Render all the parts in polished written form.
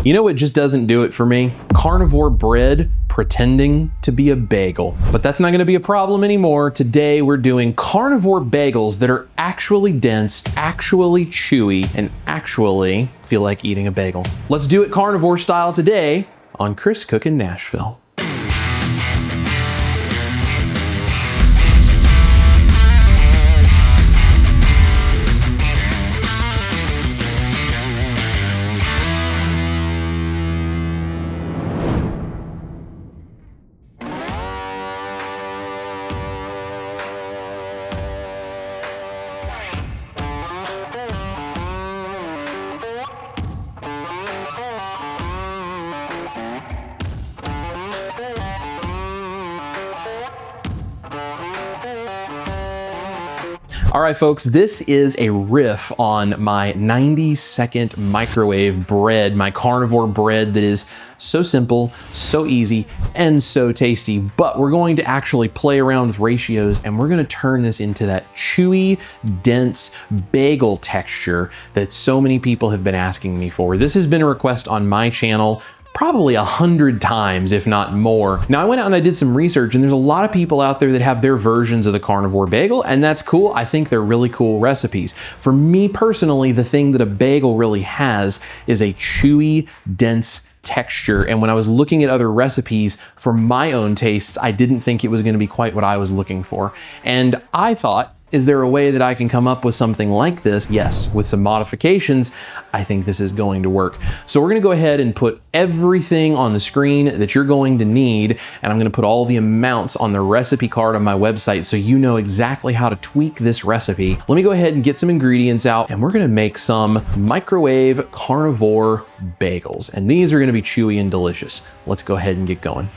You know what just doesn't do it for me? Carnivore bread pretending to be a bagel. But that's not gonna be a problem anymore. Today we're doing carnivore bagels that are actually dense, actually chewy, and actually feel like eating a bagel. Let's do it carnivore style today on Chris Cookin' Nashville. All right, folks, this is a riff on my 90-second microwave bread, my carnivore bread that is so simple, so easy, and so tasty. But we're going to actually play around with ratios and we're gonna turn this into that chewy, dense bagel texture that so many people have been asking me for. This has been a request on my channel probably 100 times, if not more. Now, I went out and I did some research, and there's a lot of people out there that have their versions of the carnivore bagel, and that's cool. I think they're really cool recipes. For me personally, the thing that a bagel really has is a chewy, dense texture. And when I was looking at other recipes for my own tastes, I didn't think it was gonna be quite what I was looking for. And I thought, is there a way that I can come up with something like this? Yes, with some modifications, I think this is going to work. So we're gonna go ahead and put everything on the screen that you're going to need, and I'm gonna put all the amounts on the recipe card on my website so you know exactly how to tweak this recipe. Let me go ahead and get some ingredients out, and we're gonna make some microwave carnivore bagels. And these are gonna be chewy and delicious. Let's go ahead and get going.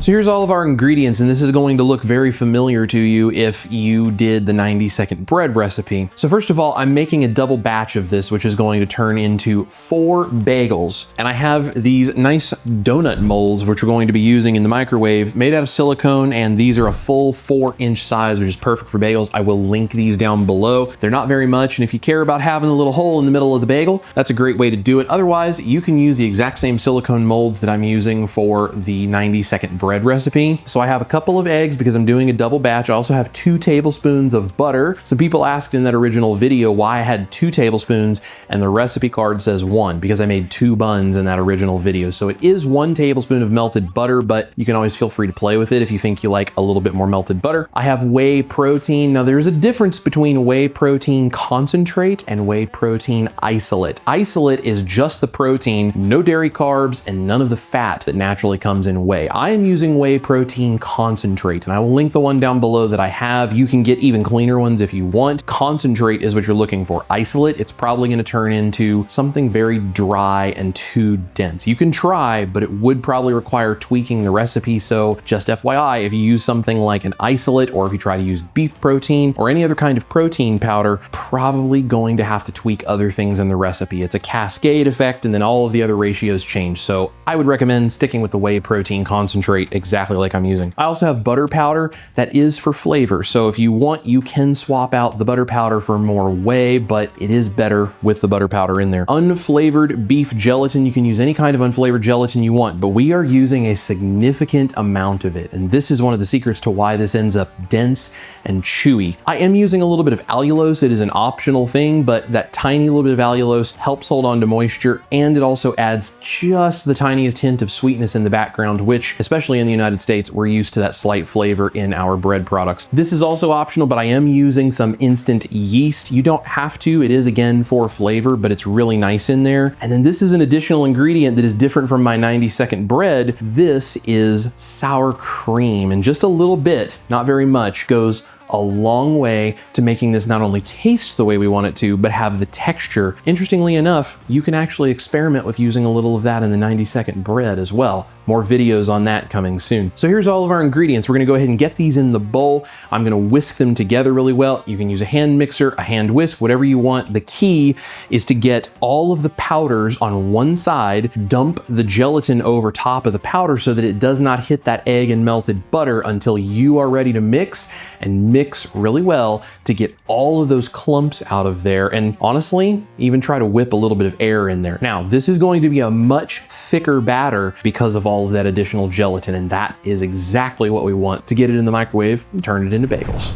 So here's all of our ingredients, and this is going to look very familiar to you if you did the 90-second bread recipe. So first of all, I'm making a double batch of this, which is going to turn into 4 bagels. And I have these nice donut molds, which we're going to be using in the microwave, made out of silicone, and these are a full 4-inch size, which is perfect for bagels. I will link these down below. They're not very much, and if you care about having a little hole in the middle of the bagel, that's a great way to do it. Otherwise, you can use the exact same silicone molds that I'm using for the 90-second bread recipe. So I have a couple of eggs because I'm doing a double batch. I also have 2 tablespoons of butter. Some people asked in that original video why I had 2 tablespoons and the recipe card says 1 because I made 2 buns in that original video. So it is 1 tablespoon of melted butter, but you can always feel free to play with it if you think you like a little bit more melted butter. I have whey protein. Now there's a difference between whey protein concentrate and whey protein isolate. Isolate is just the protein, no dairy carbs, and none of the fat that naturally comes in whey. I am using whey protein concentrate, and I will link the one down below that I have. You can get even cleaner ones if you want. Concentrate is what you're looking for. Isolate, it's probably going to turn into something very dry and too dense. You can try, but it would probably require tweaking the recipe. So just FYI, if you use something like an isolate, or if you try to use beef protein or any other kind of protein powder, probably going to have to tweak other things in the recipe. It's a cascade effect, and then all of the other ratios change. So I would recommend sticking with the whey protein concentrate exactly like I'm using. I also have butter powder that is for flavor. So if you want, you can swap out the butter powder for more whey, but it is better with the butter powder in there. Unflavored beef gelatin, you can use any kind of unflavored gelatin you want, but we are using a significant amount of it. And this is one of the secrets to why this ends up dense and chewy. I am using a little bit of allulose. It is an optional thing, but that tiny little bit of allulose helps hold on to moisture, and it also adds just the tiniest hint of sweetness in the background, which, especially in the United States, we're used to that slight flavor in our bread products. This is also optional, but I am using some instant yeast. You don't have to. It is, again, for flavor, but it's really nice in there. And then this is an additional ingredient that is different from my 90-second bread. This is sour cream, and just a little bit, not very much, goes a long way to making this not only taste the way we want it to, but have the texture. Interestingly enough, you can actually experiment with using a little of that in the 90-second bread as well. More videos on that coming soon. So here's all of our ingredients. We're gonna go ahead and get these in the bowl. I'm gonna whisk them together really well. You can use a hand mixer, a hand whisk, whatever you want. The key is to get all of the powders on one side, dump the gelatin over top of the powder so that it does not hit that egg and melted butter until you are ready to mix, and mix really well to get all of those clumps out of there. And honestly, even try to whip a little bit of air in there. Now, this is going to be a much thicker batter because of all of that additional gelatin, and that is exactly what we want to get it in the microwave and turn it into bagels.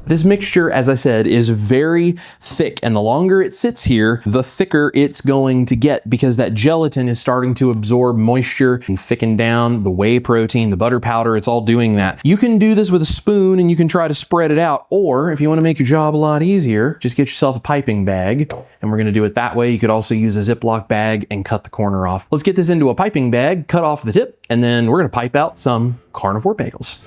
This mixture, as I said, is very thick, and the longer it sits here, the thicker it's going to get because that gelatin is starting to absorb moisture and thicken down the whey protein, the butter powder, it's all doing that. You can do this with a spoon and you can try to spread it out, or if you want to make your job a lot easier, just get yourself a piping bag, and we're going to do it that way. You could also use a Ziploc bag and cut the corner off. Let's get this into a piping bag, cut off the tip, and then we're going to pipe out some carnivore bagels.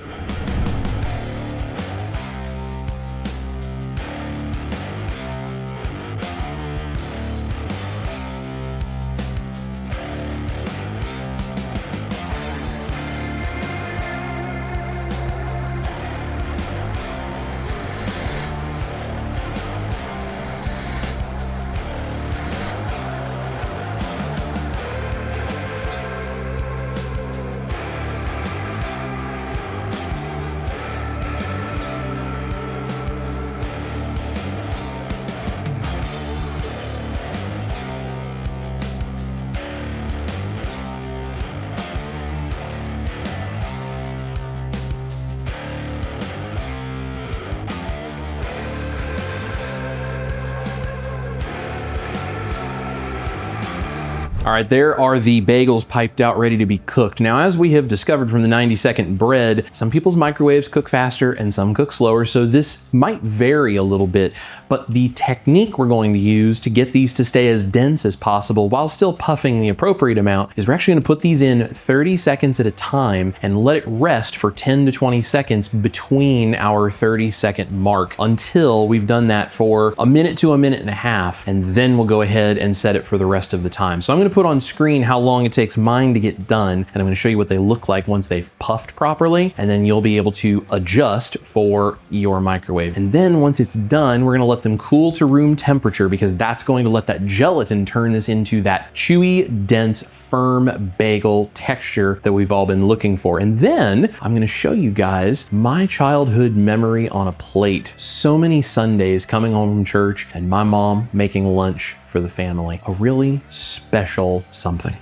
All right, there are the bagels piped out, ready to be cooked. Now, as we have discovered from the 90-second bread, some people's microwaves cook faster and some cook slower, so this might vary a little bit, but the technique we're going to use to get these to stay as dense as possible while still puffing the appropriate amount is we're actually gonna put these in 30 seconds at a time and let it rest for 10 to 20 seconds between our 30-second mark until we've done that for a minute to a minute and a half, and then we'll go ahead and set it for the rest of the time. So I'm gonna put on screen how long it takes mine to get done, and I'm going to show you what they look like once they've puffed properly, and then you'll be able to adjust for your microwave. And then once it's done, we're going to let them cool to room temperature because that's going to let that gelatin turn this into that chewy, dense, firm bagel texture that we've all been looking for. And then I'm going to show you guys my childhood memory on a plate. So many Sundays coming home from church and my mom making lunch for the family. A really special something.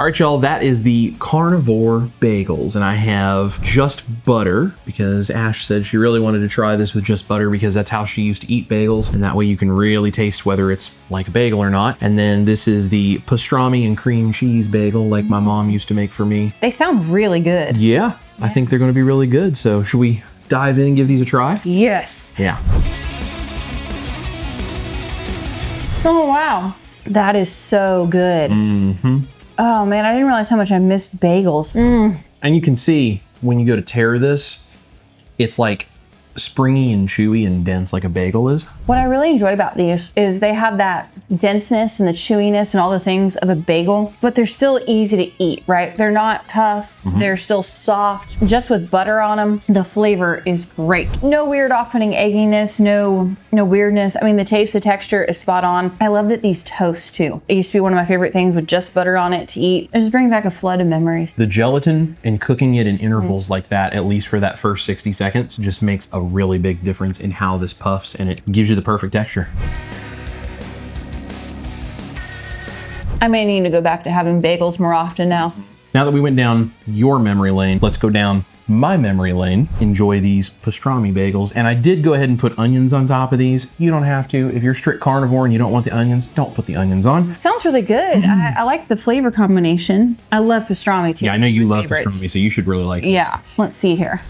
All right, y'all, that is the Carnivore Bagels, and I have just butter because Ash said she really wanted to try this with just butter because that's how she used to eat bagels, and that way you can really taste whether it's like a bagel or not. And then this is the pastrami and cream cheese bagel like my mom used to make for me. They sound really good. Yeah, I think they're gonna be really good. So should we dive in and give these a try? Yes. Yeah. Oh, wow. That is so good. Mm-hmm. Oh man, I didn't realize how much I missed bagels. And you can see when you go to tear this, it's like springy and chewy and dense like a bagel is. What I really enjoy about these is they have that denseness and the chewiness and all the things of a bagel, but they're still easy to eat, right? They're not tough. They're still soft. Just with butter on them, the flavor is great. No weird off-putting egginess, no weirdness. I mean, the taste, the texture is spot on. I love that these toast too. It used to be one of my favorite things with just butter on it to eat. It just brings back a flood of memories. The gelatin and cooking it in intervals like that, at least for that first 60 seconds, just makes a really big difference in how this puffs, and it gives you the perfect texture. I may need to go back to having bagels more often now. Now that we went down your memory lane, let's go down my memory lane. Enjoy these pastrami bagels. And I did go ahead and put onions on top of these. You don't have to. If you're strict carnivore and you don't want the onions, don't put the onions on. Sounds really good. I like the flavor combination. I love pastrami too. Yeah, I know you love pastrami, so you should really like it. Yeah, let's see here.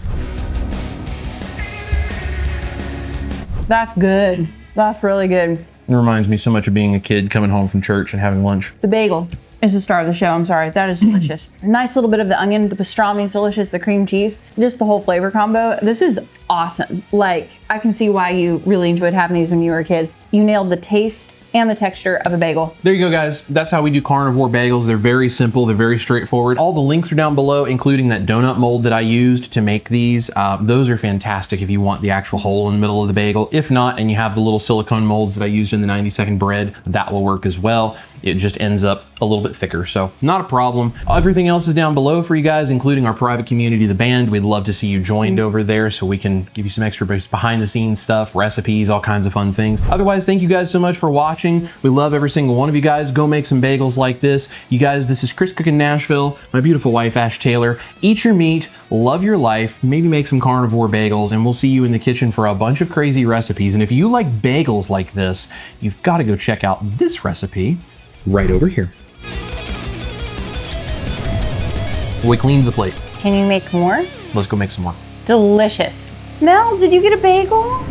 That's good. That's really good. It reminds me so much of being a kid coming home from church and having lunch. The bagel is the star of the show. I'm sorry. That is delicious. Nice little bit of the onion. The pastrami is delicious. The cream cheese. Just the whole flavor combo. This is awesome. Like, I can see why you really enjoyed having these when you were a kid. You nailed the taste and the texture of a bagel. There you go, guys. That's how we do carnivore bagels. They're very simple. They're very straightforward. All the links are down below, including that donut mold that I used to make these. Those are fantastic if you want the actual hole in the middle of the bagel. If not, and you have the little silicone molds that I used in the 90-second bread, that will work as well. It just ends up a little bit thicker, so not a problem. Everything else is down below for you guys, including our private community, the band. We'd love to see you joined over there so we can give you some extra behind the scenes stuff, recipes, all kinds of fun things. Otherwise, thank you guys so much for watching. We love every single one of you guys. Go make some bagels like this. You guys, this is Chris cooking Nashville, my beautiful wife, Ash Taylor. Eat your meat, love your life, maybe make some carnivore bagels, and we'll see you in the kitchen for a bunch of crazy recipes. And if you like bagels like this, you've got to go check out this recipe right over here. We cleaned the plate. Can you make more? Let's go make some more. Delicious. Mel, did you get a bagel?